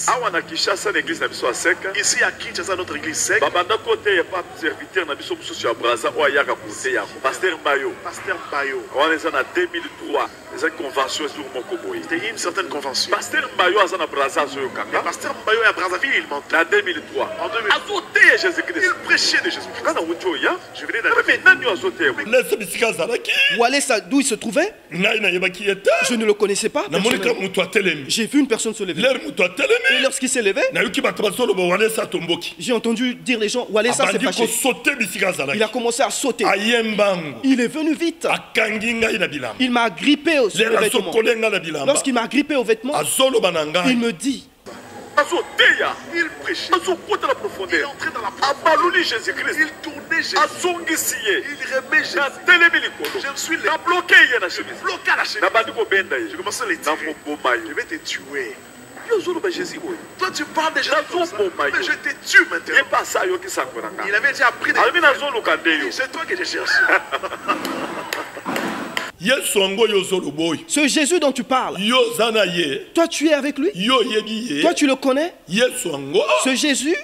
Awana Kinshasa l'église na biso sec. Ici à Kinshasa notre église sec. Babanda côté pas serviteur na biso mususu ya Braza o ayaka côté ya Pasteur Mbayo. Pasteur Mbayo. On est en 2003. Les conventions sur Mokoboy. C'était une certaine convention. Pasteur Mbayo a na Braza zo kanga. Pasteur Mbayo à Brazzaville il monte. En 2003. En 2003. Azoté Jésus-Christ. Il prêchait de Jésus-Christ. Quand on voit ya, Je venais d'aller. mais nani azoté. Walesa, d'où il se trouvait? Je ne le connaissais pas. J'ai vu une personne se lever. Et lorsqu'il s'est levé, j'ai entendu dire les gens, Walesa s'est fâché. Il a commencé à sauter. Il est venu vite. Il m'a grippé au vêtement. Lorsqu'il m'a grippé au vêtement, il me dit, Il prêchait. Il Il entrait dans la profondeur. Jésus-Christ. Il tournait Jésus. Il remet Jésus. Je me suis bloqué bloqué à la chemise. Je commençais à les tirer. Je vais te tuer. Toi tu parles de Jésus comme ça. Mais je te tue maintenant. Il avait déjà appris des... C'est toi que j'ai cherché. ce Jésus dont tu parles, toi tu es avec lui? Toi tu le connais? Ce Jésus,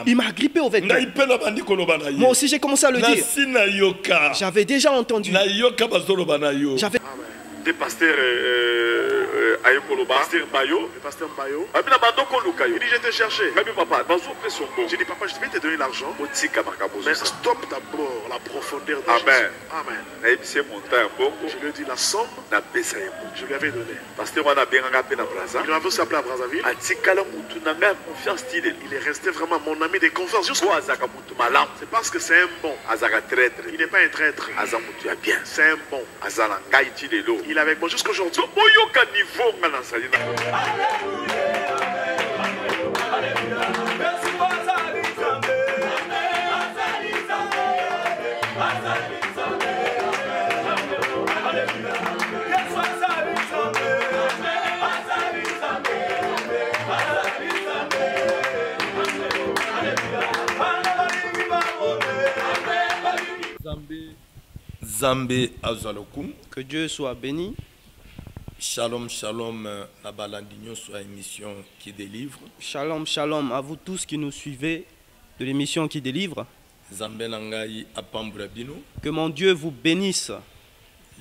il m'a grippé au vêtement. Moi aussi j'ai commencé à le dire. J'avais déjà entendu. J'avais... Des pasteurs Pasteur Mbayo. Pasteur Mbayo. Il dit je t'ai cherché. J'ai dit papa je vais te donner l'argent. Mais stop d'abord la profondeur de Jésus. Amen. Je lui ai dit la somme. Je lui avais donné. Il m'avait aussi appelé à Brazzaville. Il est resté vraiment mon ami de confiance jusqu'à... C'est parce que c'est un bon. Il n'est pas un traître. C'est un bon. Il est avec moi jusqu'aujourd'hui. Zambé Azalokum. Que Dieu soit béni. Shalom, shalom, la balandignon sur l'émission qui délivre. Shalom, shalom à vous tous qui nous suivez de l'émission qui délivre. Zambé Nangai Apambrabino. Que mon Dieu vous bénisse.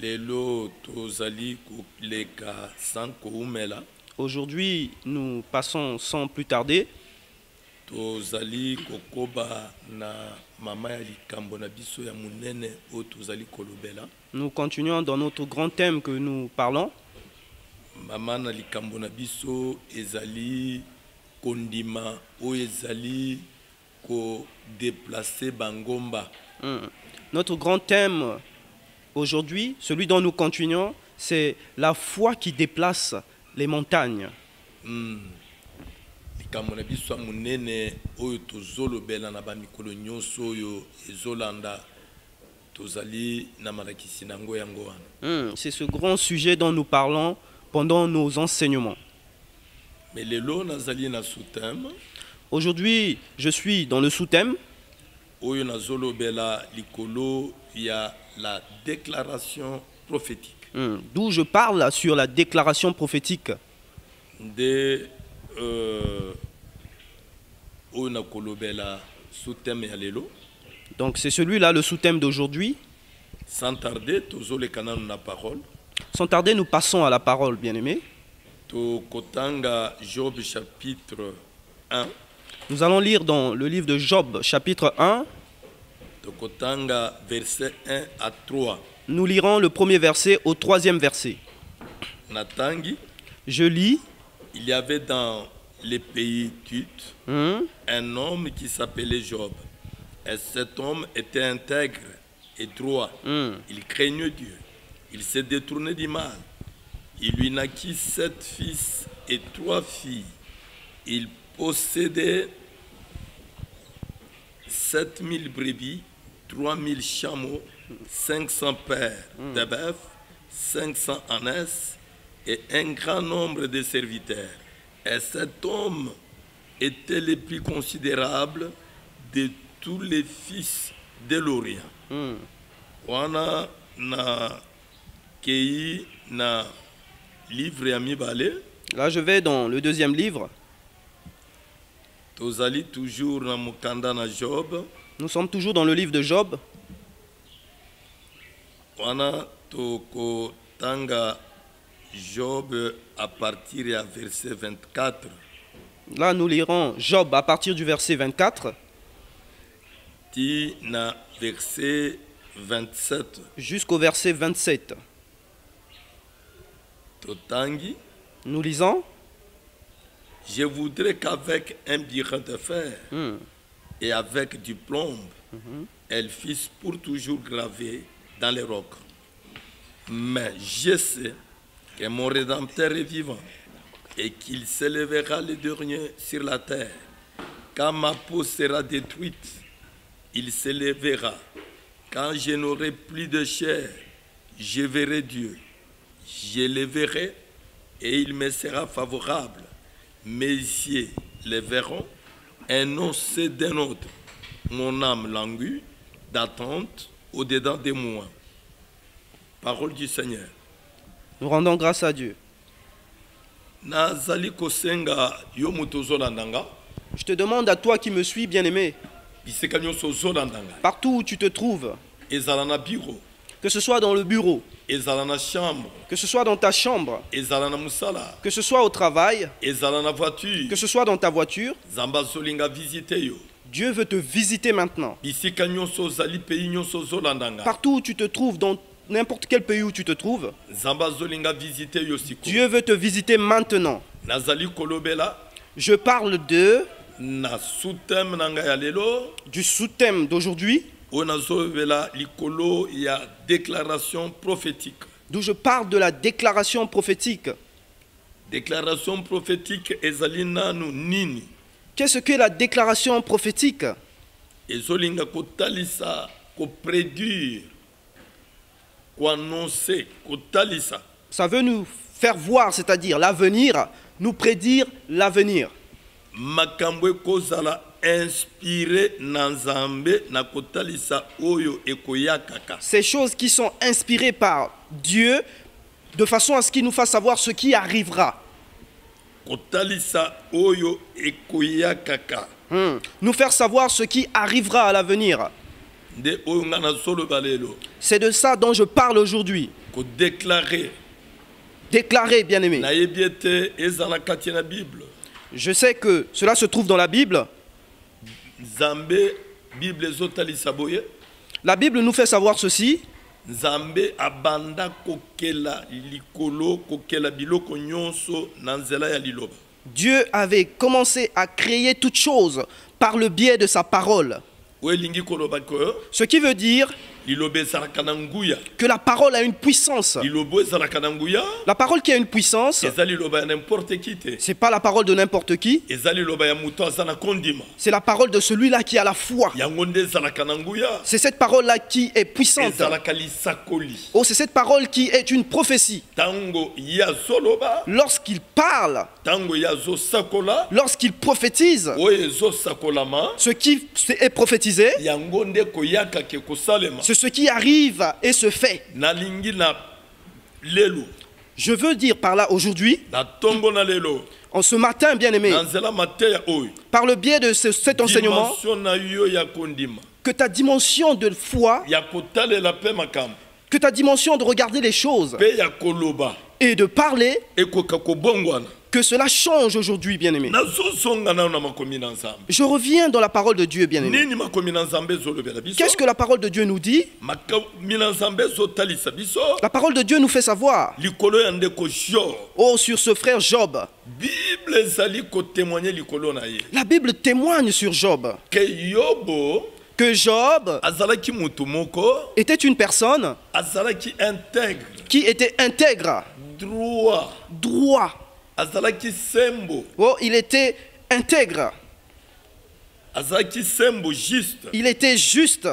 Lelo Tozali Leka Sanko Umela. Aujourd'hui, nous passons sans plus tarder. Tozali Kokoba na mama ya likambo na biso ya munene o tozali kolobela. Nous continuons dans notre grand thème que nous parlons. Mama na likambo na biso ezali kondima o ezali ko déplacer bangomba. Notre grand thème aujourd'hui, celui dont nous continuons, c'est la foi qui déplace les montagnes. Likambo na biso munene oyo tozolobela na ba mikolo nyonso oyo ezolanda tozali na malakisi nango yango wana. C'est ce grand sujet dont nous parlons pendant nos enseignements. Mais lelo nazali na sous-thème. Aujourd'hui, je suis dans le sous-thème. Oyo nazolobela likolo ya la déclaration prophétique. D'où je parle sur la déclaration prophétique. De oyo nakolobela sous-thème ya lelo. Donc c'est celui-là le sous-thème d'aujourd'hui. Sans tarder, tozoleka nanu na parole. Sans tarder, nous passons à la parole, bien-aimés. Tokotanga Job chapitre 1. Nous allons lire dans le livre de Job chapitre 1. Tokotanga verset 1 à 3. Nous lirons le premier verset au troisième verset. Natangi. Je lis. Il y avait dans les pays Tut un homme qui s'appelait Job. Et cet homme était intègre et droit. Il craignait Dieu. Il s'est détourné du mal. Il lui naquit 7 fils et 3 filles. Il possédait 7000 brebis, 3000 chameaux, 500 paires de bœufs, 500 ânesses et un grand nombre de serviteurs. Et cet homme était le plus considérable de tous les fils de l'Orient. Wana na kei na livre ya mibale. Là, je vais dans le deuxième livre. Tozali toujours na mukanda na Job. Nous sommes toujours dans le livre de Job. Wana toko tanga Job à partir du verset 24. Là, nous lirons Job à partir du verset 24. Na verset 27. Jusqu'au verset 27. Totangi. Nous lisons. Je voudrais qu'avec un birin de fer et avec du plomb, elles fissent pour toujours gravées dans les rocs. Mais je sais que mon Rédempteur est vivant et qu'il s'élèvera le dernier sur la terre. Quand ma peau sera détruite, il s'élèvera. Quand je n'aurai plus de chair, je verrai Dieu. Je le verrai et il me sera favorable. Mes yeux le verront, un nom c'est d'un autre. Mon âme languit d'attente au-dedans de moi. Parole du Seigneur. Nous rendons grâce à Dieu. Nazali kosenga yo mutozolandanga. Je te demande à toi qui me suis, bien-aimé, partout où tu te trouves, que ce soit dans le bureau, que ce soit dans ta chambre, que ce soit au travail, que ce soit dans ta voiture, Dieu veut te visiter maintenant. Partout où tu te trouves, dans n'importe quel pays où tu te trouves, Dieu veut te visiter maintenant. Je parle du sous-thème d'aujourd'hui, d'où je parle de la déclaration prophétique. Déclaration prophétique ezalinanu nini? Qu'est-ce que la déclaration prophétique? Ezolinga kotalisa, koprédire, koannoncer, kotalisa. Ça veut nous faire voir, c'est-à-dire l'avenir, nous prédire l'avenir. Makambwe kozala inspiré nanzambe na kotalisa oyo ekoyakaka. Ces choses qui sont inspirées par Dieu de façon à ce qu'il nous fasse savoir ce qui arrivera. Kotalisa oyo ekoyakaka. Nous faire savoir ce qui arrivera à l'avenir. C'est de ça dont je parle aujourd'hui. Déclarer, bien-aimé. Je sais que cela se trouve dans la Bible. La Bible nous fait savoir ceci. Dieu avait commencé à créer toutes choses par le biais de sa parole. Ce qui veut dire que la parole a une puissance. La parole qui a une puissance, ce n'est pas la parole de n'importe qui. C'est la parole de celui-là qui a la foi. C'est cette parole-là qui est puissante. Oh, c'est cette parole qui est une prophétie. Lorsqu'il parle, lorsqu'il prophétise, ce qui est prophétisé, c'est ce qui arrive et se fait. Je veux dire par là aujourd'hui, en ce matin, bien-aimé, par le biais de cet enseignement, que ta dimension de foi, que ta dimension de regarder les choses et de parler, que cela change aujourd'hui, bien-aimé. Je reviens dans la parole de Dieu, bien-aimé. Qu'est-ce que la parole de Dieu nous dit? La parole de Dieu nous fait savoir, oh, sur ce frère Job. La Bible témoigne sur Job. Que Job était une personne qui était intègre, droit. Oh, il était intègre. Il était juste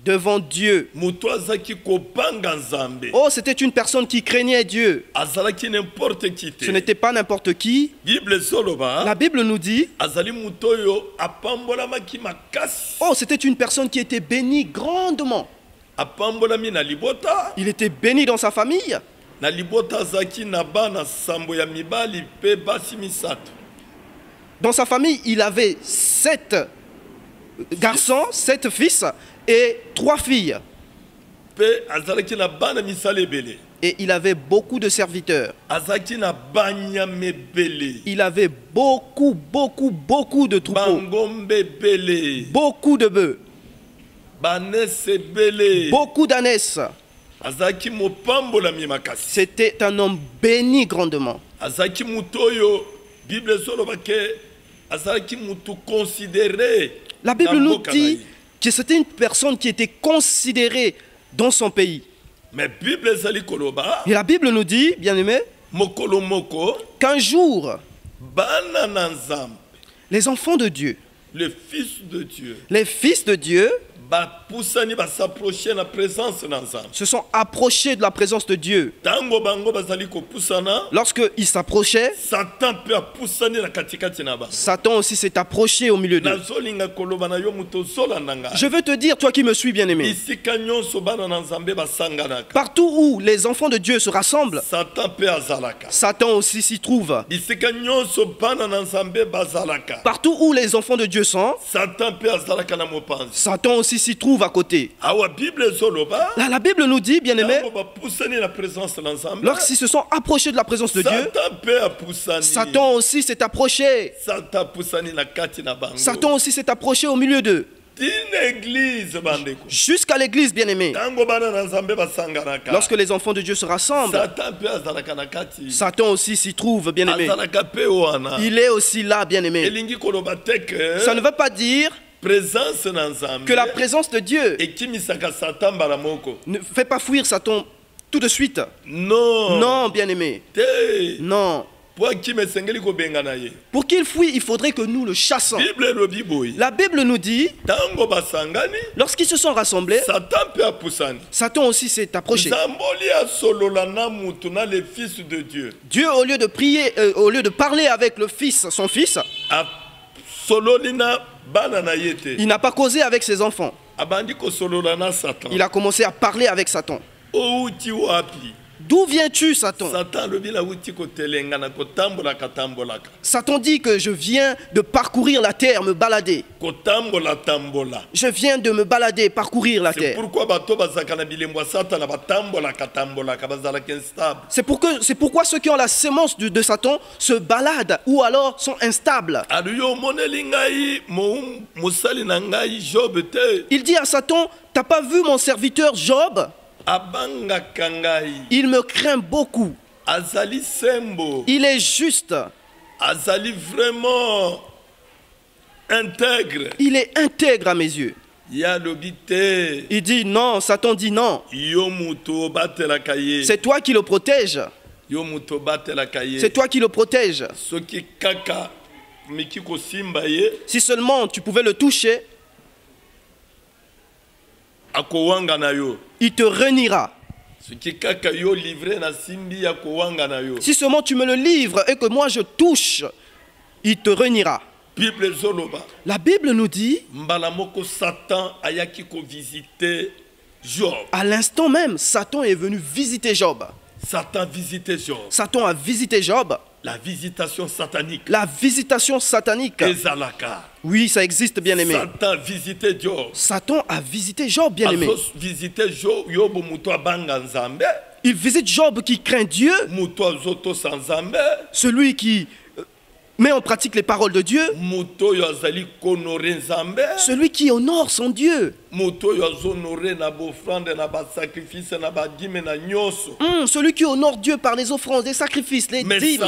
devant Dieu. Oh, c'était une personne qui craignait Dieu. Ce n'était pas n'importe qui. La Bible nous dit, oh, c'était une personne qui était bénie grandement. Il était béni dans sa famille. Dans sa famille, il avait 7 garçons, 7 fils et 3 filles. Et il avait beaucoup de serviteurs. Il avait beaucoup de troupeaux. Beaucoup de bœufs. Beaucoup d'ânesses. C'était un homme béni grandement. La Bible nous dit que c'était une personne qui était considérée dans son pays. Et la Bible nous dit, bien aimé, qu'un jour, les enfants de Dieu, les fils de Dieu, se sont approchés de la présence de Dieu. Lorsqu'ils s'approchaient, Satan aussi s'est approché au milieu d'eux. Je veux te dire, toi qui me suis, bien-aimé, partout où les enfants de Dieu se rassemblent, Satan aussi s'y trouve. Partout où les enfants de Dieu sont, Satan aussi s'y trouve à côté. Là, la Bible nous dit, bien aimé, lorsqu'ils se sont approchés de la présence de Dieu, Satan aussi s'est approché. Satan aussi s'est approché au milieu d'eux. Jusqu'à l'église, bien aimé. Lorsque les enfants de Dieu se rassemblent, Satan aussi s'y trouve, bien aimé. Il est aussi là, bien aimé. Ça ne veut pas dire que la présence de Dieu ne fait pas fuir Satan tout de suite. Non, bien-aimé. Non. Pour qu'il fuit, il faudrait que nous le chassons. La Bible nous dit, lorsqu'ils se sont rassemblés, Satan aussi s'est approché. Dieu, au lieu de prier, au lieu de parler avec le fils, son fils, il n'a pas causé avec ses enfants. Il a commencé à parler avec Satan. D'où viens-tu, Satan? Satan dit que je viens de parcourir la terre, me balader. Je viens de me balader, parcourir la terre. C'est pourquoi ceux qui ont la sémence de Satan se baladent ou alors sont instables. Il dit à Satan, t'as pas vu mon serviteur Job? Il me craint beaucoup. Il est juste. Vraiment intègre. Il est intègre à mes yeux. Il dit non, Satan dit non. C'est toi qui le protèges. C'est toi qui le protèges. Si seulement tu pouvais le toucher, il te reniera. Si seulement tu me le livres et que moi je touche, il te reniera. La Bible nous dit, à l'instant même, Satan est venu visiter Job. Satan a visité Job. La visitation satanique. La visitation satanique. Oui, ça existe, bien aimé. Satan a visité Job. Satan a visité Job, bien aimé. Il visite Job qui craint Dieu. Celui qui met en pratique les paroles de Dieu. Celui qui honore son Dieu. Celui qui honore Dieu par les offrandes, les sacrifices, les dîmes.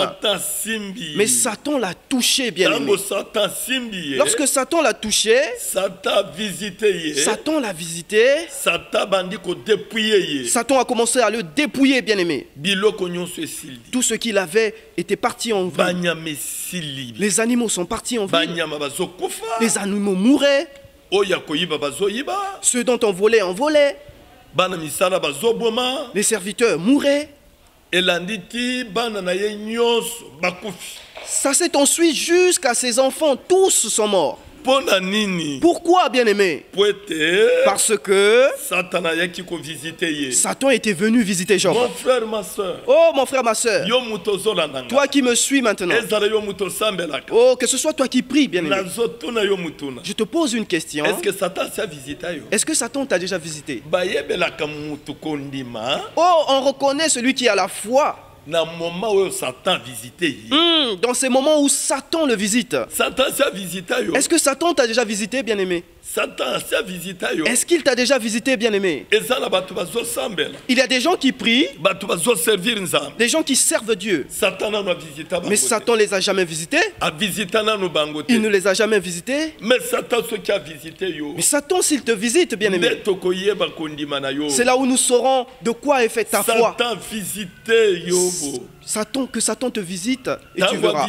Mais Satan l'a touché, bien aimé. Lorsque Satan l'a touché, Satan l'a visité. Satan a commencé à le dépouiller, bien aimé. Tout ce qu'il avait était parti en vrille. Les animaux sont partis en vrille. Les animaux mouraient. Ceux dont on volait, on volait. Les serviteurs mouraient. Ça s'est ensuite jusqu'à ses enfants. Tous sont morts. Pourquoi, bien-aimé? Parce que Satan était venu visiter Job. Mon frère, ma soeur. Oh, mon frère, ma soeur. Toi qui me suis maintenant. Oh, que ce soit toi qui pries, bien-aimé. Je te pose une question. Est-ce que Satan t'a déjà visité? Oh, on reconnaît celui qui a la foi. Dans ces moments où Satan le visite. Est-ce que Satan t'a déjà visité, bien-aimé? Est-ce qu'il t'a déjà visité, bien-aimé? Il y a des gens qui prient, des gens qui servent Dieu. Mais Satan ne les a jamais visités. Il ne les a jamais visités. Mais Satan, s'il te visite, bien-aimé, c'est là où nous saurons de quoi est faite ta foi. Que Satan te visite et tu verras.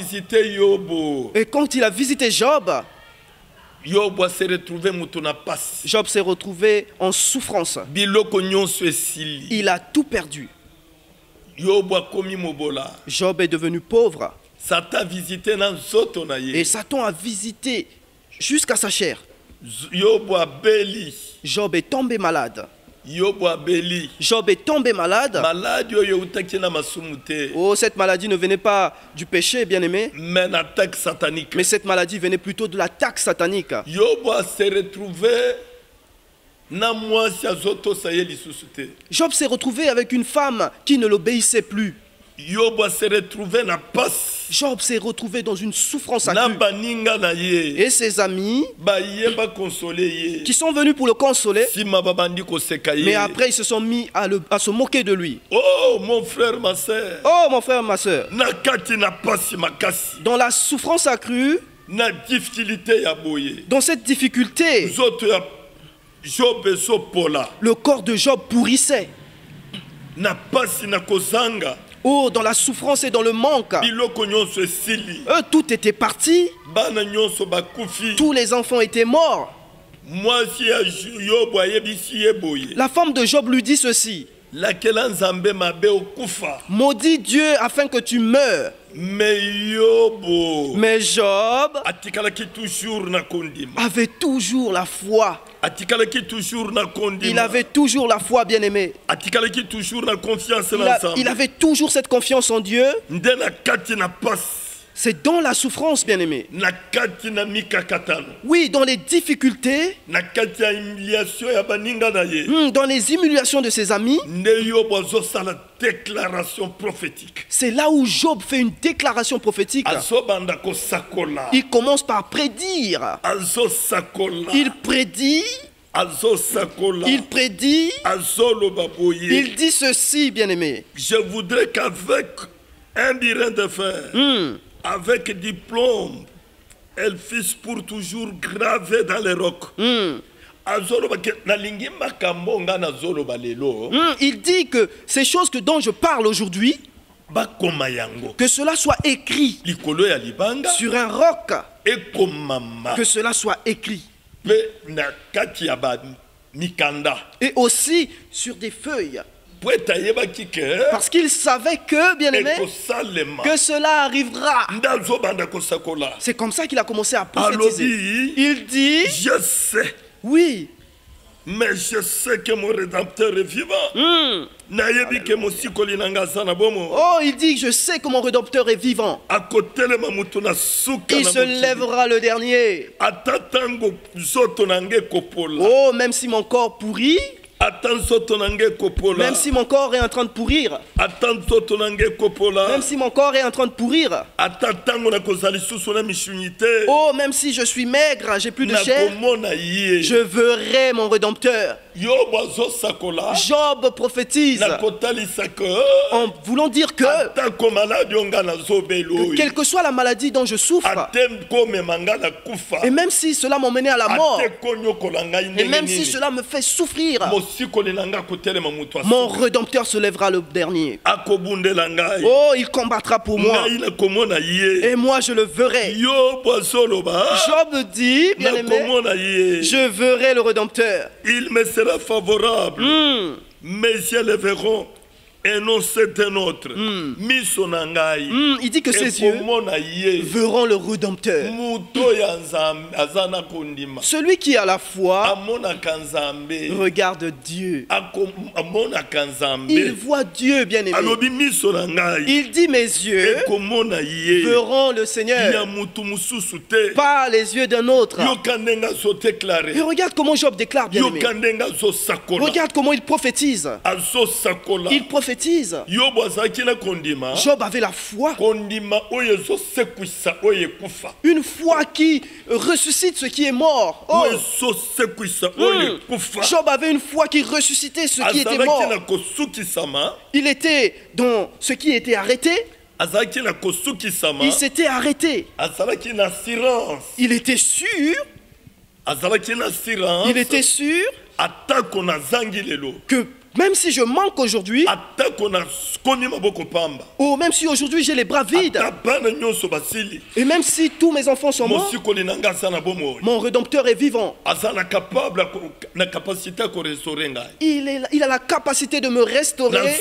Et quand il a visité Job, Job s'est retrouvé en souffrance. Il a tout perdu. Job est devenu pauvre. Et Satan a visité jusqu'à sa chair. Job est tombé malade. Job est tombé malade. Oh, cette maladie ne venait pas du péché, bien-aimé. Mais cette maladie venait plutôt de l'attaque satanique. Job s'est retrouvé avec une femme qui ne l'obéissait plus. Job s'est retrouvé dans une souffrance accrue. Et ses amis qui sont venus pour le consoler, mais après ils se sont mis à se moquer de lui. Oh mon frère, ma soeur. Oh mon frère, ma soeur. Dans la souffrance accrue, dans cette difficulté, le corps de Job pourrissait. Oh, dans la souffrance et dans le manque, tout était parti. Tous les enfants étaient morts. La femme de Job lui dit ceci: maudit Dieu afin que tu meures. Mais Job avait toujours la foi. Il avait toujours la foi, bien-aimé. Il avait toujours cette confiance en Dieu. C'est dans la souffrance, bien-aimé. Oui, dans les difficultés, dans les humiliations de ses amis, c'est là où Job fait une déclaration prophétique. Il commence par prédire. Il prédit. Il prédit. Il dit ceci, bien-aimé. Je voudrais qu'avec un birin de fer, avec diplôme, elle fisse pour toujours gravé dans les rocs. Il dit que ces choses dont je parle aujourd'hui, que cela soit écrit sur un roc, que cela soit écrit, et aussi sur des feuilles. Parce qu'il savait que, bien aimé, que cela arrivera. C'est comme ça qu'il a commencé à prophétiser. Il dit, je sais. Oui. Mais je sais que mon Rédempteur est vivant. Oh, il dit, je sais que mon Rédempteur est vivant. Il se lèvera le dernier. Oh, même si mon corps pourrit, même si mon corps est en train de pourrir, même si mon corps est en train de pourrir, oh, même si je suis maigre, j'ai plus de chair, je verrai mon Rédempteur. Job prophétise en voulant dire que quelle que soit la maladie dont je souffre, et même si cela m'emmenait à la mort, et même si cela me fait souffrir, mon Rédempteur se lèvera le dernier. Oh, il combattra pour moi. Et moi je le verrai. Job dit, bien aimé, je verrai le Rédempteur. Il me sera favorable. Mes yeux le verront Et non, c'est un autre. Il dit que ses yeux verront le Rédempteur. Celui qui a la foi regarde Dieu. Il voit Dieu, bien-aimé. Il dit mes yeux verront le Seigneur, pas les yeux d'un autre. Et regarde comment Job déclare, bien-aimé. Regarde comment il prophétise. Il prophétise. Job avait la foi. Une foi qui ressuscite ce qui est mort. Oh. Job avait une foi qui ressuscitait ce qui était mort. Il était dans ce qui était arrêté. Il s'était arrêté. Il était sûr. Il était sûr que même si je manque aujourd'hui, ou même si aujourd'hui j'ai les bras vides, et même si tous mes enfants sont morts, mon Rédempteur est vivant. Il a la capacité de me restaurer.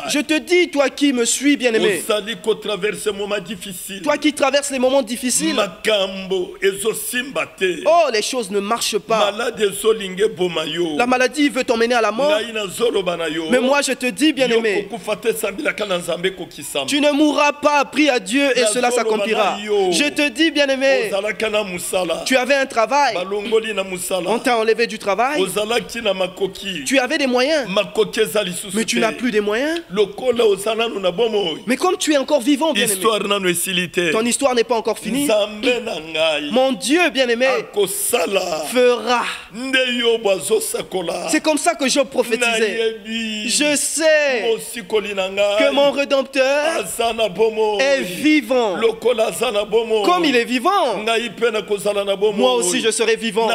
Je te dis, toi qui me suis, bien-aimé, toi qui traverses les moments difficiles, oh, les choses ne marchent pas. La maladie veut t'emmener à la mort. Mais moi je te dis, bien-aimé, tu ne mourras pas, prie à Dieu et cela s'accomplira. Je te dis, bien-aimé, tu avais un travail, on t'a enlevé du travail, tu avais des moyens, mais tu n'as plus des moyens. Mais comme tu es encore vivant, bien-aimé, ton histoire n'est pas encore finie. Mon Dieu, bien-aimé, fera. C'est comme ça que Job prophétisait. Je sais que mon Rédempteur est vivant. Comme il est vivant, moi aussi je serai vivant.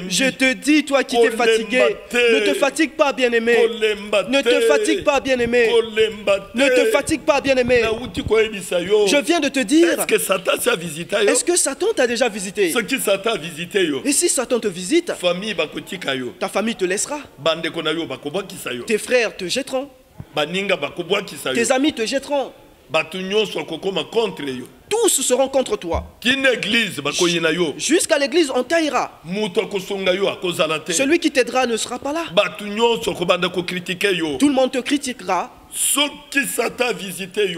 Je te dis, toi qui t'es fatigué, ne te fatigue pas, bien-aimé. Ne te fatigue pas, bien-aimé. Ne te fatigue pas, bien-aimé. Je viens de te dire, est-ce que Satan t'a déjà visité? Et si Satan te visite, ta famille te laissera. Tes frères te jetteront. Tes amis te jetteront. Tous seront contre toi. Jusqu'à l'église, on taillera. Celui qui t'aidera ne sera pas là. Tout le monde te critiquera.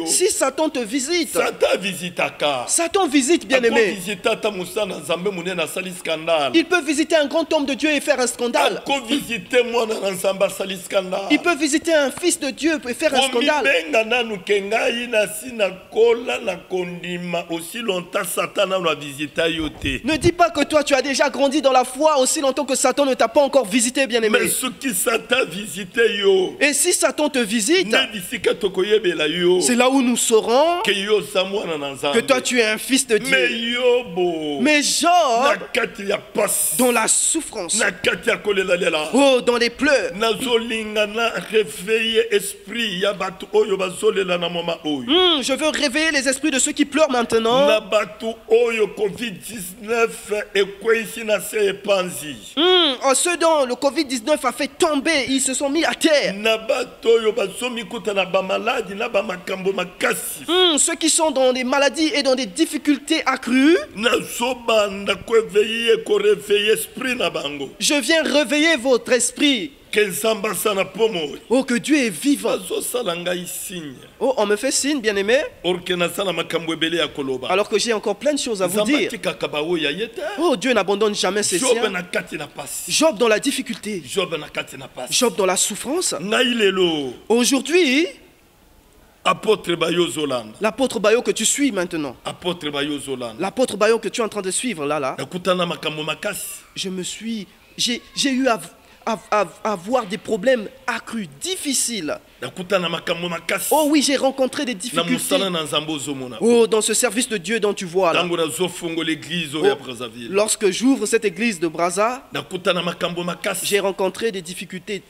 Si Satan te visite, Satan visite, bien-aimé. Il peut visiter un grand homme de Dieu et faire un scandale. Il peut visiter un fils de Dieu et faire un scandale. Ne dis pas que toi tu as déjà grandi dans la foi aussi longtemps que Satan ne t'a pas encore visité, bien-aimé. Et si Satan te visite, c'est là où nous saurons que toi tu es un fils de Dieu. Mais Job, dans la souffrance, oh, dans les pleurs, je veux réveiller les esprits de ceux qui pleurent maintenant. Ceux dont le Covid-19 a fait tomber, ils se sont mis à terre. Ceux qui sont dans des maladies et dans des difficultés accrues, je viens réveiller votre esprit. Oh, que Dieu est vivant. Oh, on me fait signe, bien-aimé, alors que j'ai encore plein de choses à vous dire. Oh, Dieu n'abandonne jamais ses siens. Job dans la difficulté, Job dans la souffrance. Aujourd'hui, l'apôtre Bayo que tu suis maintenant, l'apôtre Bayo que tu es en train de suivre là, j'ai eu à voir des problèmes accrus, difficiles. Oh oui, j'ai rencontré des difficultés. Oh, dans ce service de Dieu dont tu vois là. Lorsque j'ouvre cette église de Brazza, j'ai rencontré des difficultés.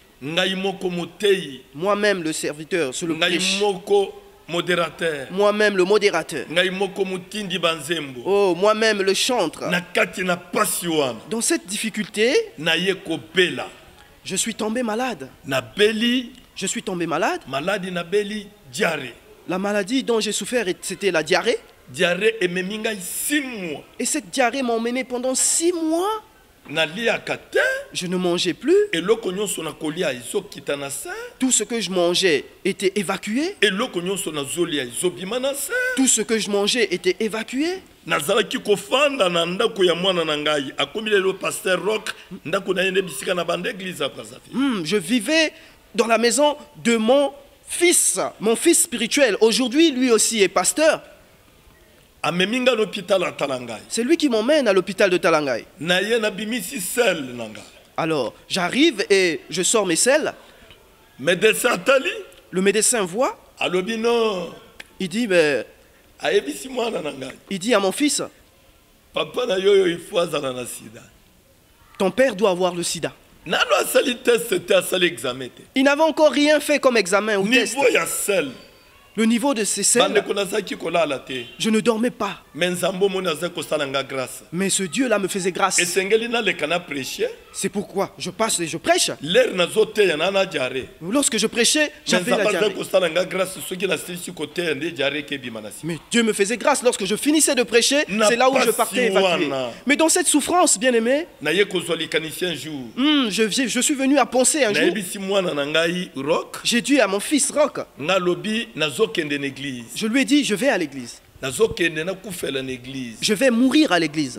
Moi-même le serviteur, sur le prêche. Moi-même le modérateur. Oh, moi-même le chantre. Dans cette difficulté, Je suis tombé malade. Nabeli. Je suis tombé malade. Maladie nabeli diarrhée. La maladie dont j'ai souffert, c'était la diarrhée. Diarrhée et meminga 6 mois. Et cette diarrhée m'a emmené pendant 6 mois. Je ne mangeais plus. Tout ce que je mangeais était évacué. Tout ce que je mangeais était évacué. Je vivais dans la maison de mon fils spirituel. Aujourd'hui, lui aussi est pasteur. C'est lui qui m'emmène à l'hôpital de Talangay. Alors, j'arrive et je sors mes selles. Le médecin voit. Il dit, mais... Il dit à mon fils, ton père doit avoir le sida. Il n'avait encore rien fait comme examen ou test. Le niveau de ces selles, je ne dormais pas. Mais ce Dieu-là me faisait grâce. C'est pourquoi je passe et je prêche. Lorsque je prêchais, j'avais la diarrhée. Mais Dieu me faisait grâce. Lorsque je finissais de prêcher, c'est là où je partais évacué. Mais dans cette souffrance, bien aimé, je suis venu à penser un jour. J'ai dit à mon fils Rock, je lui ai dit, je vais à l'église. Je vais mourir à l'église.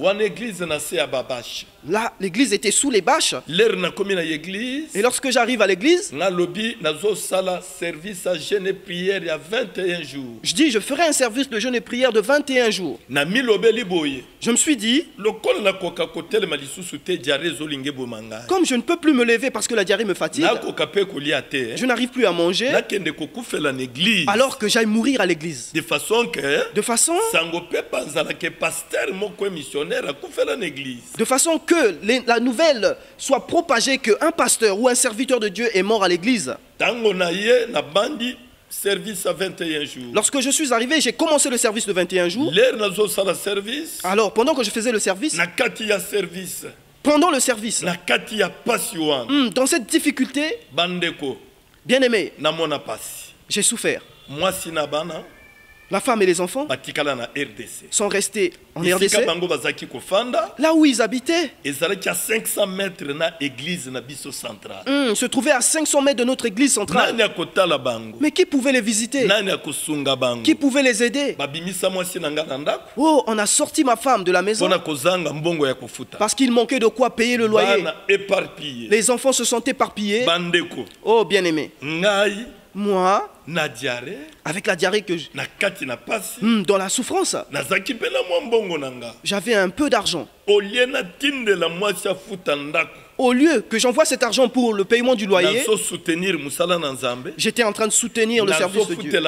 Là, l'église était sous les bâches. Et lorsque j'arrive à l'église, je dis, je ferai un service de jeûne et prière de 21 jours. Je me suis dit, comme je ne peux plus me lever parce que la diarrhée me fatigue, je n'arrive plus à manger, alors que j'aille mourir à l'église. De façon que la nouvelle soit propagée qu'un pasteur ou un serviteur de Dieu est mort à l'église. Lorsque je suis arrivé, j'ai commencé le service de 21 jours. Alors, pendant que je faisais le service, pendant le service, dans cette difficulté, bien aimé, j'ai souffert. La femme et les enfants sont restés en RDC, là où ils habitaient. Se trouvait à 500 mètres de notre église centrale. Mais qui pouvait les visiter? Qui pouvait les aider? Oh, on a sorti ma femme de la maison parce qu'il manquait de quoi payer le loyer. Les enfants se sont éparpillés. Oh, bien-aimé, moi, avec la diarrhée que dans la souffrance, j'avais un peu d'argent. Au lieu que j'envoie cet argent pour le paiement du loyer, j'étais en train de soutenir le service de Dieu.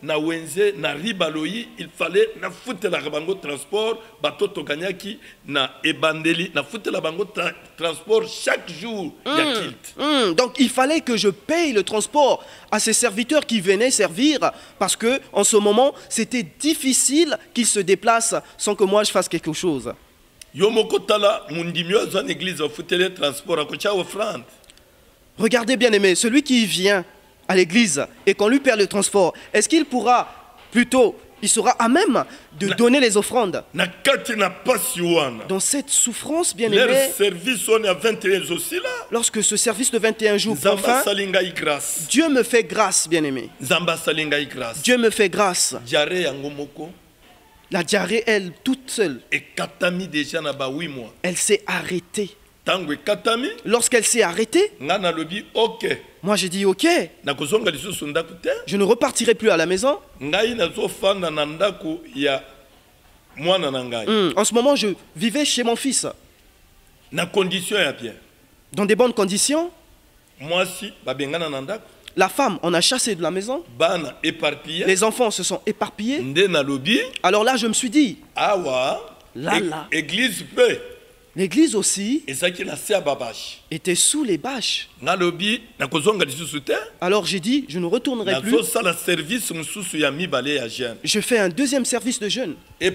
Na wenze na ribaloyi, il fallait na foutre la bango transport batoto ganyaki na ebandeli na foutre la bango transport chaque jour. Donc il fallait que je paye le transport à ces serviteurs qui venaient servir, parce que en ce moment c'était difficile qu'ils se déplacent sans que moi je fasse quelque chose. Regardez bien aimé, celui qui vient à l'église et qu'on lui perd le transport, est-ce qu'il pourra plutôt, il sera à même de donner les offrandes? Dans cette souffrance, bien aimé, lorsque ce service de 21 jours prend fin, Dieu me fait grâce, bien aimé. Dieu me fait grâce. La diarrhée, elle, toute seule, elle s'est arrêtée. Lorsqu'elle s'est arrêtée, moi j'ai dit ok, je ne repartirai plus à la maison. En ce moment, je vivais chez mon fils dans des bonnes conditions. La femme, on a chassé de la maison. Les enfants se sont éparpillés. Alors là, je me suis dit, là, L'église aussi était sous les bâches. Alors j'ai dit, je ne retournerai plus. Je fais un deuxième service de jeûne. Et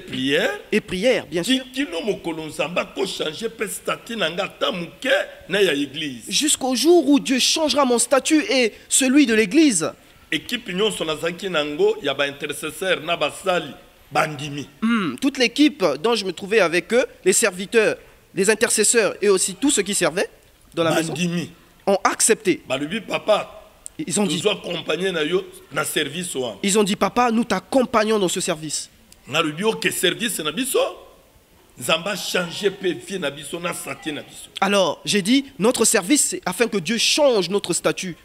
prière, bien sûr. Jusqu'au jour où Dieu changera mon statut et celui de l'église. Toute l'équipe dont je me trouvais avec eux, les serviteurs, les intercesseurs et aussi tous ceux qui servaient dans la maison, ont accepté. Ils ont dit, papa, nous t'accompagnons dans ce service. Alors, j'ai dit, notre service, c'est afin que Dieu change notre statut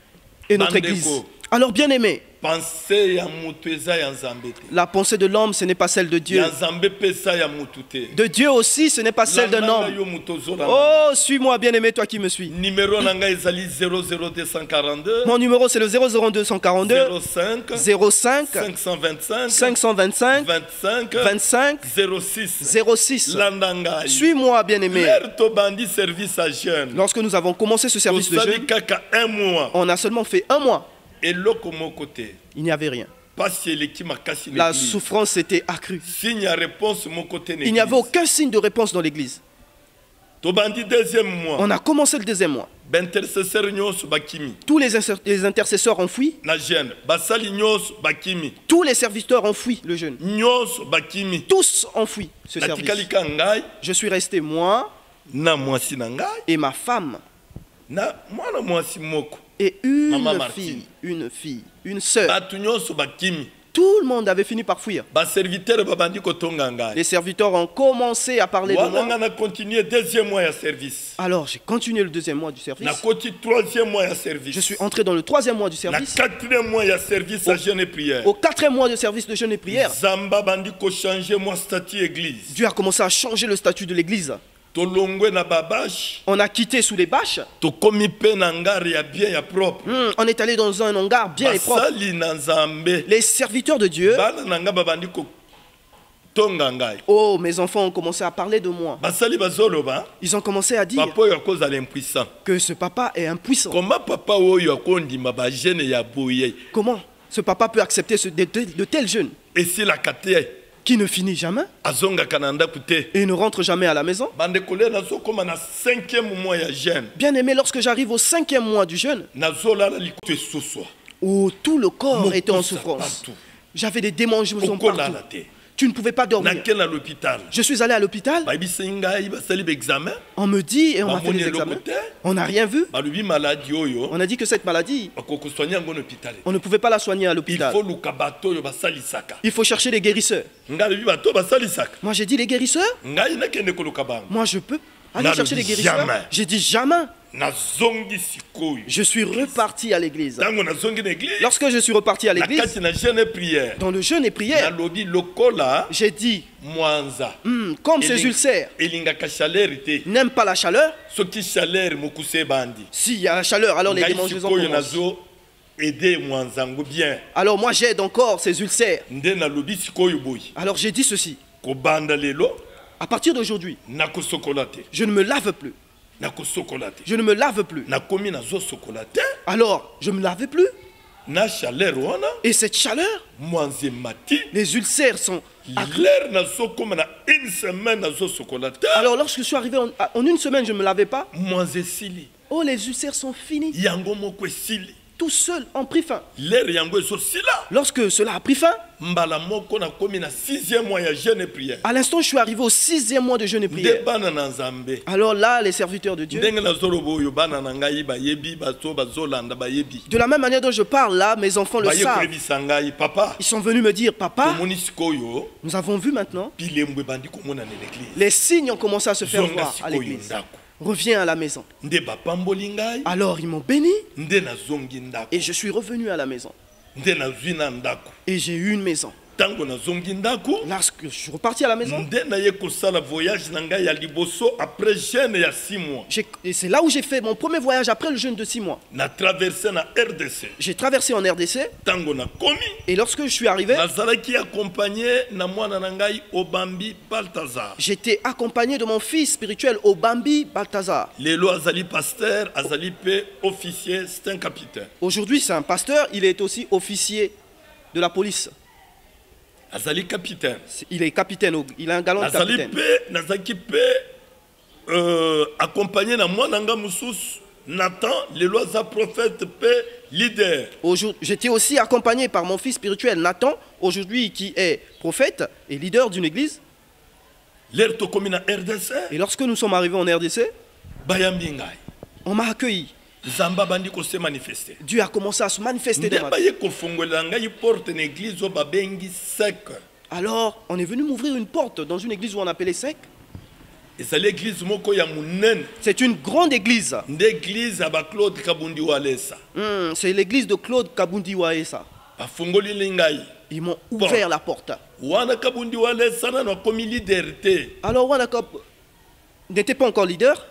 et notre église. Alors, bien aimé, la pensée de l'homme, ce n'est pas celle de Dieu. De Dieu aussi, ce n'est pas celle d'un homme. Oh, suis-moi, bien-aimé, toi qui me suis. Mon numéro, c'est le 00242 05 525 25 06. Suis-moi, bien-aimé. Lorsque nous avons commencé ce service de jeûne, on a seulement fait 1 mois. Il n'y avait rien. La souffrance était accrue. Il n'y avait aucun signe de réponse dans l'église. On a commencé le deuxième mois. Tous les intercesseurs ont fui. Tous les serviteurs ont fui le jeûne. Tous ont fui ce service. Je suis resté moi et ma femme et une fille, une sœur. Tout le monde avait fini par fuir. Les serviteurs ont commencé à parler de moi. Alors j'ai continué le deuxième mois du service. Je suis entré dans le 3e mois du service. Au 4e mois de service de jeûne et prière, Dieu a commencé à changer le statut de l'église. On a quitté sous les bâches. On est allé dans un hangar bien et propre. Les serviteurs de Dieu, oh, mes enfants ont commencé à parler de moi. Ils ont commencé à dire que ce papa est impuissant. Comment ce papa peut accepter de tels jeunes qui ne finit jamais et ne rentre jamais à la maison? Bien aimé, lorsque j'arrive au 5e mois du jeûne, où tout le corps était en souffrance, j'avais des démangements partout. Tu ne pouvais pas dormir. Je suis allé à l'hôpital. On me dit et on m'a fait des examens. On n'a rien vu. On a dit que cette maladie, on ne pouvait pas la soigner à l'hôpital. Il faut chercher des guérisseurs. Moi j'ai dit les guérisseurs. Moi je peux aller chercher des guérisseurs. J'ai dit jamais. Je suis reparti à l'église. Lorsque je suis reparti à l'église, dans le jeûne et prière, j'ai dit, comme ces ulcères n'aiment pas la chaleur, s'il y a la chaleur, alors les démangeaisons commencent. Alors moi j'aide encore ces ulcères. Alors j'ai dit ceci, à partir d'aujourd'hui, je ne me lave plus. Je ne me lave plus. Alors, je ne me lavais plus. Et cette chaleur, les ulcères sont accrus. Alors, lorsque je suis arrivé en 1 semaine, je ne me lavais pas. Oh, les ulcères sont finis. Tout seul ont pris fin. Lorsque cela a pris fin, à l'instant je suis arrivé au 6e mois de jeûne et prière. Alors là, les serviteurs de Dieu, de la même manière dont je parle là, mes enfants le savent. Ils sont venus me dire, papa, nous avons vu maintenant, les signes ont commencé à se faire voir à l'église. Reviens à la maison. Alors ils m'ont béni et je suis revenu à la maison. Et j'ai eu une maison. Lorsque je suis reparti à la maison, et c'est là où j'ai fait mon premier voyage après le jeûne de 6 mois. J'ai traversé en RDC. Et lorsque je suis arrivé, j'étais accompagné de mon fils spirituel Obambi Balthazar. Aujourd'hui, c'est un pasteur, il est aussi officier de la police. Il est capitaine, il a un galon de capitaine. Accompagné na mwananga mususu Nathan, le loisa prophète leader. J'étais aussi accompagné par mon fils spirituel Nathan, aujourd'hui qui est prophète et leader d'une église. Et lorsque nous sommes arrivés en RDC, on m'a accueilli. Dieu a commencé à se manifester dans ma vie. Alors, on est venu m'ouvrir une porte dans une église où on appelait sec. C'est une grande église. C'est l'église de Claude Kabundi Waesa. Ils m'ont ouvert la porte. Alors, Wanakop n'était pas encore leader.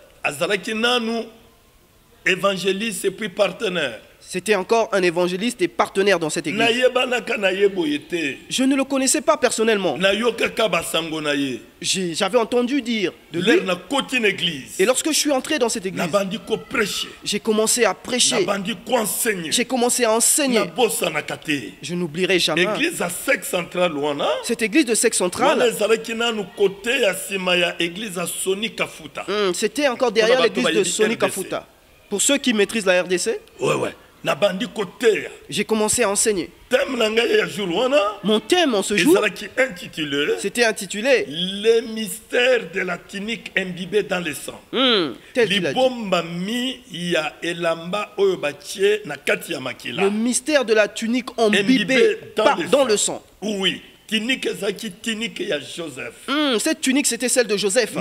Évangéliste et puis partenaire. C'était encore un évangéliste et partenaire dans cette église. Je ne le connaissais pas personnellement. J'avais entendu dire de lui. Et lorsque je suis entré dans cette église, j'ai commencé à prêcher. J'ai commencé à enseigner. Je n'oublierai jamais. Cette église de Sec Central, c'était encore derrière l'église de Soni Kafuta. Pour ceux qui maîtrisent la RDC, j'ai commencé à enseigner. Mon thème en ce jour, c'était intitulé Les mystères de la tunique imbibée dans le sang. Tel qu'il a dit. Le mystère de la tunique imbibée dans le sang. Oui. Cette tunique, c'était celle de Joseph.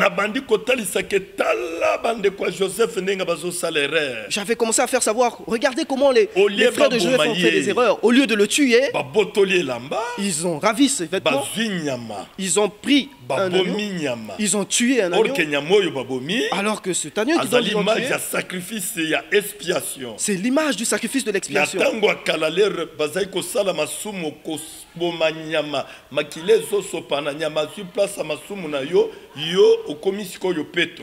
J'avais commencé à faire savoir, regardez comment les frères de Joseph ont fait des erreurs. Au lieu de le tuer, ils ont ravi ses vêtements. Ils ont pris un agneau. Ils ont tué un agneau. Alors que cet agneau qu'ils ont tué, c'est l'image du sacrifice de l'expiation.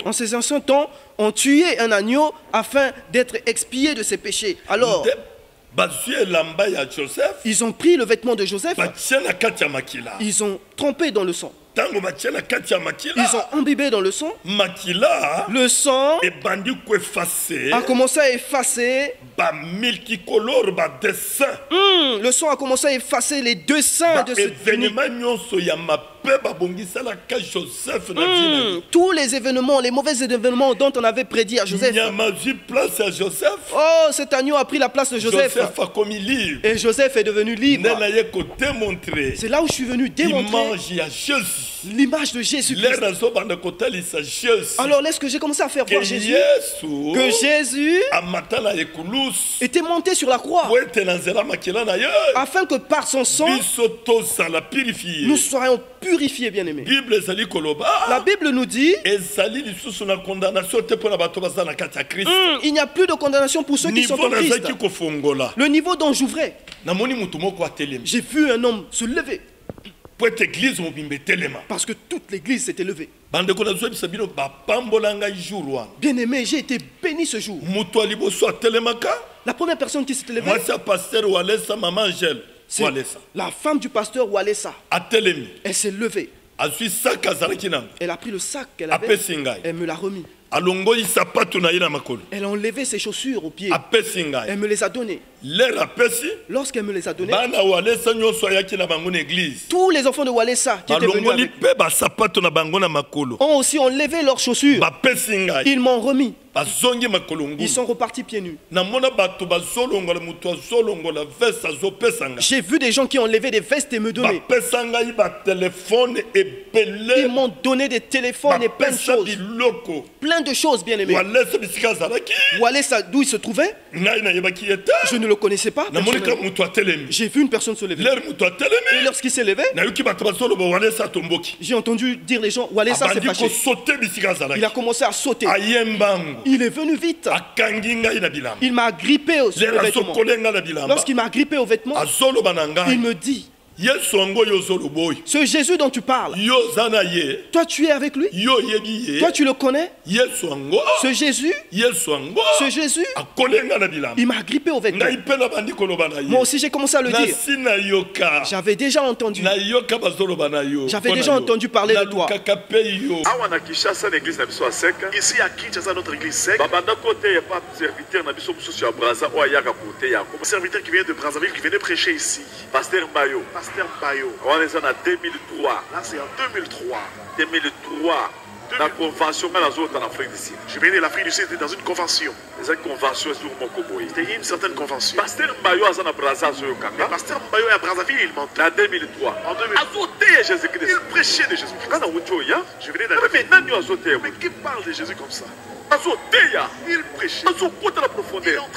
En ces anciens temps, on tuait un agneau afin d'être expié de ses péchés. Alors, ils ont pris le vêtement de Joseph, ils ont trempé dans le sang. Ils ont imbibé dans le sang. Le sang a commencé à effacer. Le sang a commencé à effacer les dessins de cette tunique. Tous les événements, les mauvais événements dont on avait prédit à Joseph. Oh, cet agneau a pris la place de Joseph. Et Joseph est devenu libre. C'est là où je suis venu démontrer l'image de Jésus-Christ. Alors, lorsque j'ai commencé à faire voir Jésus, que Jésus était monté sur la croix, afin que par son sang, nous soyons purifiés, bien-aimés. La Bible nous dit, il n'y a plus de condamnation pour ceux qui sont en Christ. Le niveau dont j'ouvrais, j'ai vu un homme se lever. Parce que toute l'église s'était levée. Bien-aimé, j'ai été béni ce jour. La première personne qui s'était levée, c'est la femme du pasteur Walesa. Elle s'est levée. Elle a pris le sac qu'elle avait. Elle me l'a remis. Elle a enlevé ses chaussures aux pieds. Elle me les a données. Lorsqu'elle me les a données, tous les enfants de Walesa qui étaient venus avec ont aussi enlevé leurs chaussures. Ils m'ont remis. Ils sont repartis pieds nus. J'ai vu des gens qui ont levé des vestes et me donné. Ils m'ont donné des téléphones et plein de choses. Plein de choses, bien aimés. Walesa, d'où il se trouvait, je ne le le connaissais pas. J'ai vu une personne se lever. Et lorsqu'il s'est levé, j'ai entendu dire les gens, Walesa s'est fâché. Il a commencé à sauter. Il est venu vite. Il m'a agrippé au vêtement. Lorsqu'il m'a agrippé au vêtement, il me dit, ce Jésus dont tu parles, toi tu es avec lui, toi tu le connais, ce Jésus, il m'a agrippé au vêtement. Moi aussi j'ai commencé à le dire. J'avais déjà entendu parler de toi. Ici à Kinshasa, notre église sec, serviteur qui vient de Brazzaville, qui venait prêcher ici. Pasteur Mbayo. On est en 2003. Là, c'est en 2003. 2003. La convention en Afrique du Sud. Je venais de l'Afrique du Sud, c'était dans une convention. Cette convention sur Mokoboy. C'était une certaine convention. Pasteur Mbayo a Brazzaville. Pasteur Mbayo à Brazzaville, il mentait. En 2003. En 2003. Il prêchait de Jésus-Christ. Je venais d'arriver. Mais qui parle de Jésus comme ça? Il prêchait. Il entrait dans la profondeur.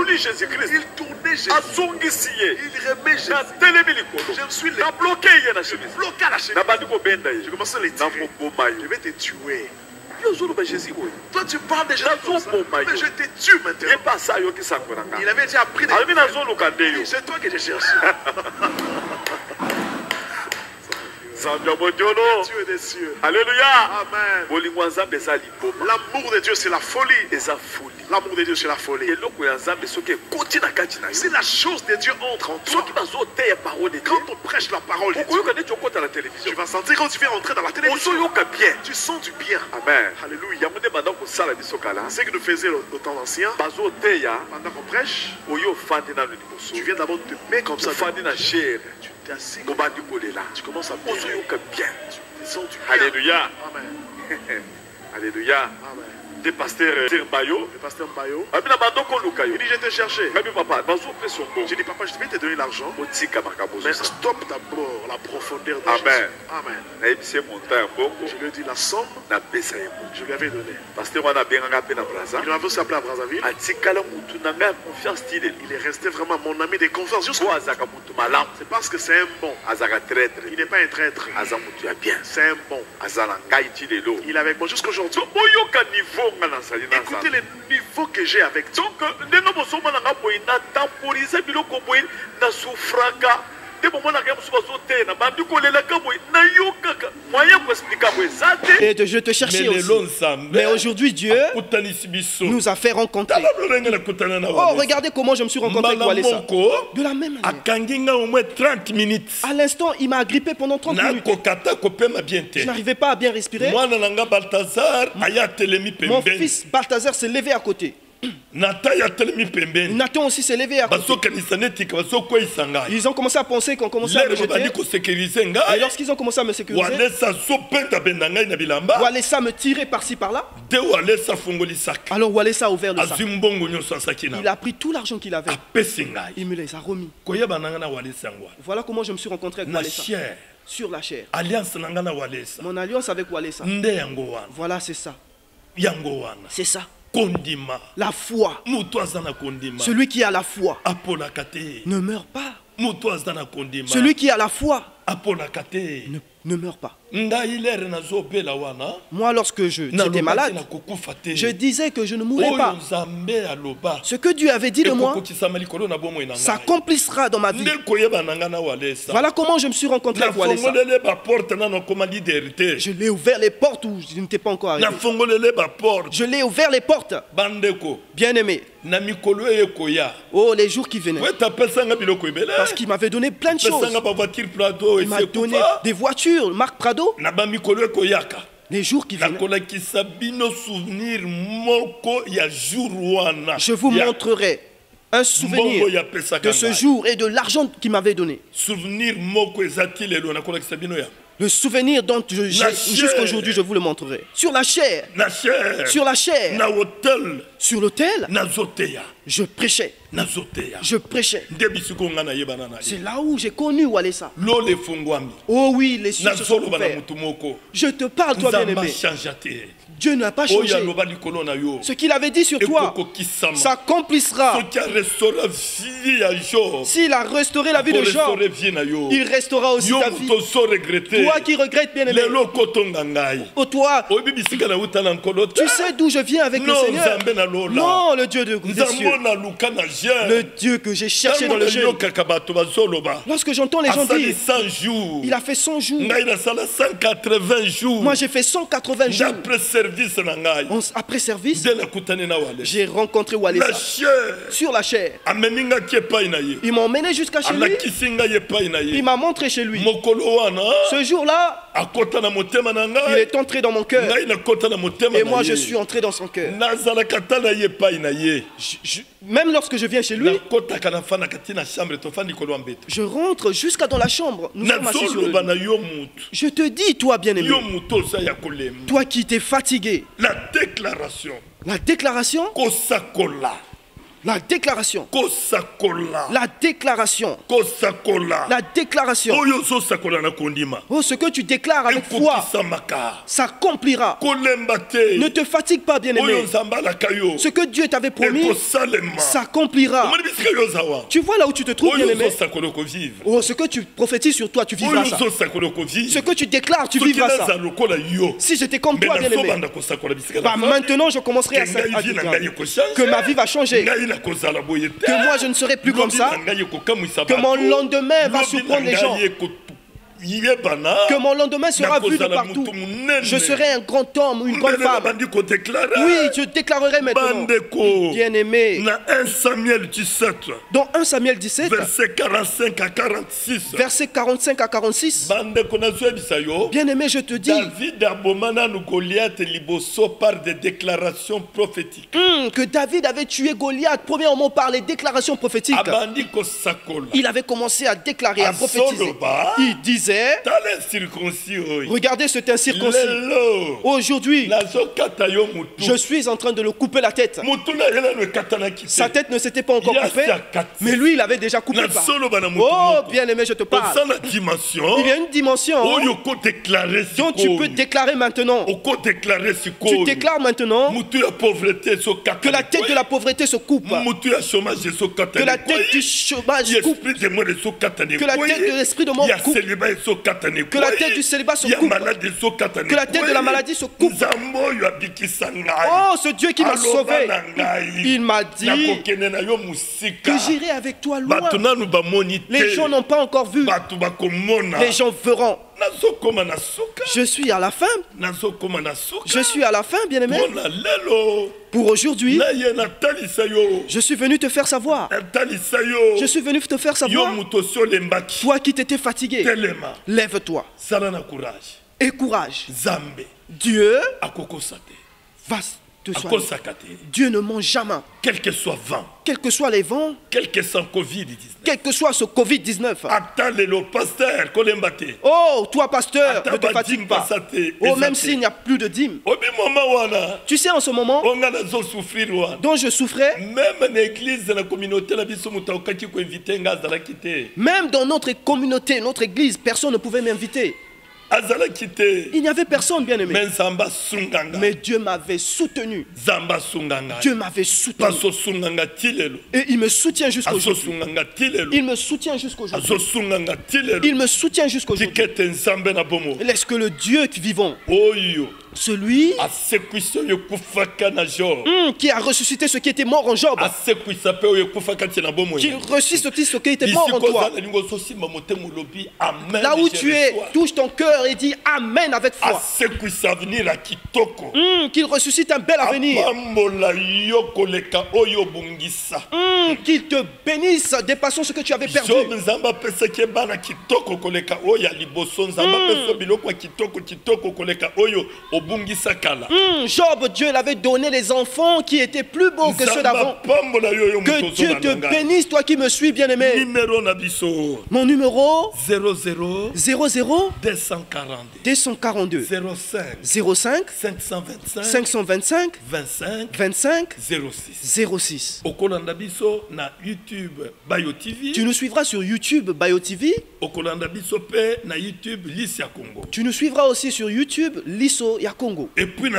Jésus-Christ. Il tournait Jésus. Il remet Jésus. Je me suis bloqué à la chemise. Je commençais à les tirer. Je vais te tuer. Toi tu parles de Jésus comme ça. Mais je te tue maintenant. Il avait déjà appris des choses. C'est toi que j'ai cherché. Dieu des cieux. Alléluia. Amen. L'amour de Dieu c'est la folie. L'amour de Dieu c'est la folie. Si la chose de Dieu entre en toi, quand on prêche la parole de Dieu, tu vas sentir quand tu viens entrer dans la télévision. Tu sens du bien. Amen. Alléluia. C'est que nous faisions au temps ancien. Pendant qu'on prêche, tu viens d'abord te mettre comme ça. Tu t'es assis. Tu commences à bien. Tu sens du bien. Alléluia. Amen. Alléluia. Amen. Le pasteur Mbayo. Il dit, je t'ai cherché. Je dis, papa, je vais te donner l'argent. Mais stop d'abord la profondeur de Amen. Jésus. Amen. Je lui ai dit la somme. Je lui avais donné. Il m'avait aussi appelé à Brazzaville. Il est resté vraiment mon ami de confiance. C'est parce que c'est un bon. Il n'est pas un traître. C'est un bon. Il est avec moi jusqu'aujourd'hui. Écoutez le niveau que j'ai avec toi. Et je te cherchais aussi. Mais aujourd'hui Dieu nous a fait rencontrer. Oh, regardez comment je me suis rencontré avec Walesa. De la même manière. À l'instant, il m'a agrippé pendant 30 minutes. Je n'arrivais pas à bien respirer. Mon fils Balthazar s'est levé à côté. Nathan aussi s'est levé à côté. Ils ont commencé à penser qu'on commençait à me jeter. Et lorsqu'ils ont commencé à me sécuriser, Walesa me tirait par-ci par-là. Alors Walesa a ouvert le sac. Il a pris tout l'argent qu'il avait. Il me les a remis. Voilà comment je me suis rencontré avec Walesa. Sur la chair. Mon alliance avec Walesa. Voilà, c'est ça. C'est ça. La foi. Celui qui a la foi ne meurt pas. Celui qui a la foi ne meurt pas. Moi, lorsque j'étais malade, je disais que je ne mourrais pas. Ce que Dieu avait dit de moi s'accomplira dans ma vie. Voilà comment je me suis rencontré avec Walesa. Je l'ai ouvert les portes où je n'étais pas encore arrivé. Je l'ai ouvert les portes. Bien aimé. Oh, les jours qui venaient. Parce qu'il m'avait donné plein de choses. Il m'a donné des voitures, marque Prado. Les jours qui viennent. Je vous montrerai un souvenir de ce jour et de l'argent qu'il m'avait donné. Le souvenir dont jusqu'aujourd'hui je vous le montrerai. Sur la chair. Sur la chair. Sur l'autel. Je prêchais. Je prêchais. C'est là où j'ai connu Walesa. Oh oui, les cieux se sont ouverts. Je te parle, toi bien-aimé. Dieu n'a pas changé. Ce qu'il avait dit sur toi s'accomplira. S'il a restauré la vie de Job, il restaurera aussi ta vie. Toi qui regrettes, bien-aimé. Oh toi, tu sais d'où je viens avec le Seigneur. Non, le Dieu des cieux. Le Dieu que j'ai cherché dans le jeûne. Lorsque j'entends les gens dire, il a fait 100 jours. Moi j'ai fait 180 jours. Après service, j'ai rencontré Walesa sur la chair. Il m'a emmené jusqu'à chez lui. Il m'a montré chez lui. Ce jour-là, il est entré dans mon cœur. Et moi je suis entré dans son cœur. Même lorsque je viens chez lui, je rentre jusqu'à dans la chambre. Nous sommes assis sur le lit. Je te dis, toi bien-aimé, toi qui t'es fatigué, la déclaration. La déclaration. La déclaration. La déclaration. La déclaration. Oh, ce que tu déclares avec foi s'accomplira. Ne te fatigue pas, bien-aimé. Ce que Dieu t'avait promis s'accomplira. Tu vois là où tu te trouves, bien-aimé. Oh, ce que tu prophétises sur toi, tu vivras ça. Ce que tu déclares, tu vivras ça. Si j'étais comme toi, bien-aimé, maintenant je commencerai à dire que ma vie va changer. Que moi je ne serai plus comme ça. Que mon lendemain va surprendre les gens. Que mon lendemain sera vu de partout. Je serai un grand homme ou une grande femme. Oui, je déclarerai maintenant. Bien-aimé. Dans 1 Samuel 17, verset 45 à 46. Verset 45 à 46. Bien-aimé, je te dis. Par des déclarations prophétiques. Que David avait tué Goliath premièrement par les déclarations prophétiques. Il avait commencé à déclarer, à prophétiser. Il disait, regardez cet incirconcis. Aujourd'hui, je suis en train de le couper la tête. Sa tête ne s'était pas encore coupée, mais lui il avait déjà coupé. Oh bien-aimé, je te parle. Il y a une dimension dont tu peux déclarer maintenant. Tu déclares maintenant que la tête de la pauvreté se coupe, que la tête du chômage coupe, que la tête de l'esprit de mort coupe, que la tête du célibat se coupe, que la tête de la maladie se coupe. Oh, ce Dieu qui m'a sauvé, il m'a dit que j'irai avec toi loin. Les gens n'ont pas encore vu, les gens verront. Je suis à la fin. Je suis à la fin, bien-aimé. Pour aujourd'hui, je suis venu te faire savoir. Je suis venu te faire savoir. Toi qui t'étais fatigué, lève-toi. Et courage. Dieu va te soigner. Dieu ne ment jamais. Quel que soit vent, quels que soient les vents, quel que soit Covid-19, quel que soit ce Covid-19. Oh, toi pasteur, ne te fatigue pas. Oh, même s'il n'y a plus de dîmes. Tu sais, en ce moment dont je souffrais, même dans notre communauté, notre église, personne ne pouvait m'inviter. Il n'y avait personne, bien aimé. Mais Dieu m'avait soutenu. Dieu m'avait soutenu. Et il me soutient jusqu'au jour. Il me soutient jusqu'au jour. Il me soutient jusqu'au jour. Est-ce que le Dieu qui vivant, celui qui a ressuscité ce qui était mort en Job, qui ressuscite ce qui était mort en toi, là où tu es, touche ton cœur et dis Amen avec foi. Qu'il ressuscite un bel avenir. Qu'il te bénisse dépassant ce que tu avais perdu. Job, Dieu l'avait donné les enfants qui étaient plus beaux que ceux d'avant. Que Dieu te bénisse, toi qui me suis, bien-aimé. Mon numéro 00 242 05 525 25 06. Tu nous suivras sur YouTube Bayo TV. Tu nous suivras aussi sur YouTube Liso ya Congo. Et puis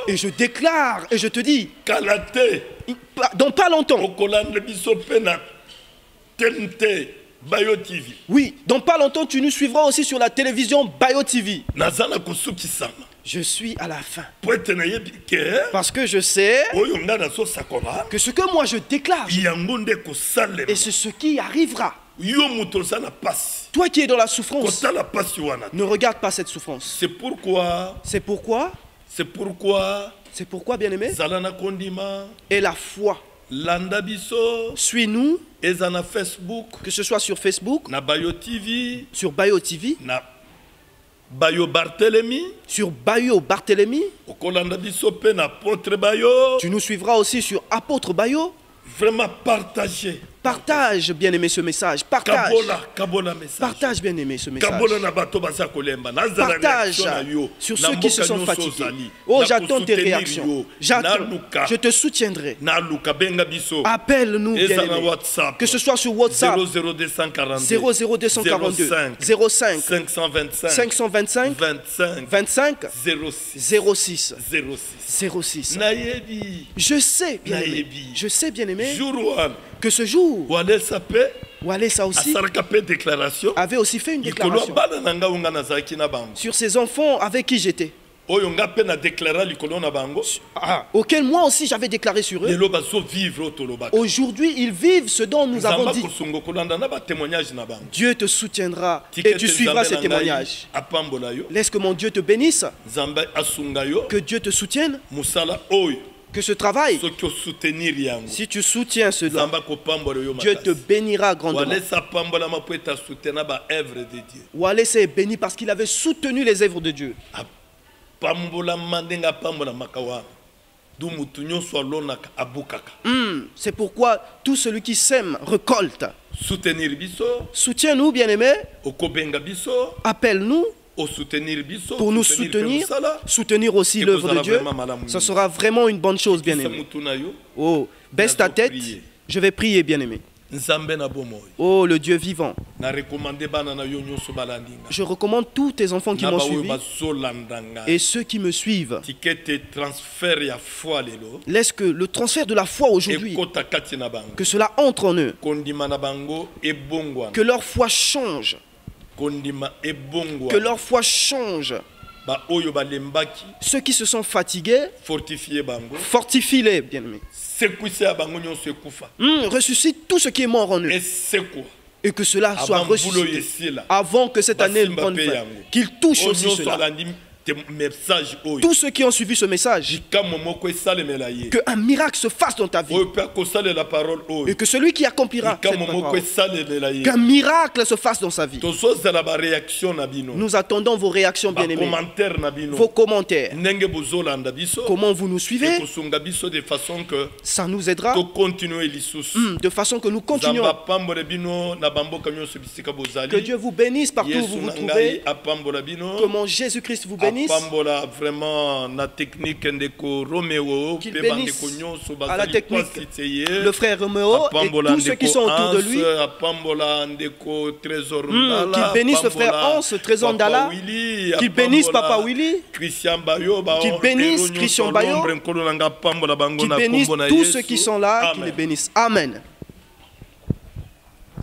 et je déclare et je te dis, dans pas longtemps, oui, dans pas longtemps tu nous suivras aussi sur la télévision Bayo TV. Je suis à la fin. Parce que je sais que ce que moi je déclare, et c'est ce qui arrivera. Toi qui es dans la souffrance, ne regarde pas cette souffrance. C'est pourquoi, bien-aimé, et la foi. Suis-nous, que ce soit sur Facebook, sur Bayo TV, Bayo Barthélemy, sur Bayo Barthélemy. Tu nous suivras aussi sur Apôtre Bayo. Vraiment partager. Partage, bien-aimé, ce message. Partage. Partage, bien-aimé, ce message. Partage sur ceux qui se sont fatigués. Oh, j'attends tes réactions. Je te soutiendrai. Appelle-nous, bien-aimé. Que ce soit sur WhatsApp. 00242 05 525 25 06. Je sais, bien-aimé. Je sais, bien-aimé, que ce jour, Walesa aussi avait aussi fait une déclaration sur ses enfants avec qui j'étais. Auquel moi aussi j'avais déclaré sur eux. Aujourd'hui, ils vivent ce dont nous avons dit. Dieu te soutiendra et tu suivras ces témoignages. Laisse que mon Dieu te bénisse. Que Dieu te soutienne. Que ce travail, si tu soutiens cela, Dieu te bénira grandement. Walesa est béni parce qu'il avait soutenu les œuvres de Dieu. C'est pourquoi tout celui qui sème récolte. Soutiens-nous, bien-aimés. Appelle-nous. Pour nous soutenir, soutenir aussi l'œuvre de Dieu. Ce sera vraiment une bonne chose, bien-aimé. Oh, baisse ta tête. Je vais prier, bien-aimé. Oh, le Dieu vivant. Je recommande tous tes enfants qui m'ont suivi et ceux qui me suivent. Laisse que le transfert de la foi aujourd'hui, que cela entre en eux. Que leur foi change. Que leur foi change. Ceux qui se sont fatigués, fortifie-les, bien-aimés. Ressuscite tout ce qui est mort en eux. Et que cela soit ressuscité avant que cette année prenne fin. Qu'il touche aussi cela. Tous ceux qui ont suivi ce message, qu'un miracle se fasse dans ta vie. Et que celui qui accomplira cette parole, qu'un miracle se fasse dans sa vie. Nous attendons vos réactions, bien-aimés. Vos commentaires. Comment vous nous suivez. Ça nous aidera. De façon que nous continuons. Que Dieu vous bénisse partout où vous vous trouvez. Que mon Jésus-Christ vous bénisse. Vraiment la technique qu'il bénisse à la technique le frère Roméo et tous ceux qui sont autour de lui. Qu'il bénisse le frère Hans, Trésor Ndala. Qu'il bénisse Papa Willy. Qu'il bénisse Christian Bayo. Qu'il bénisse tous ceux qui sont là. Qu'il les bénisse. Amen.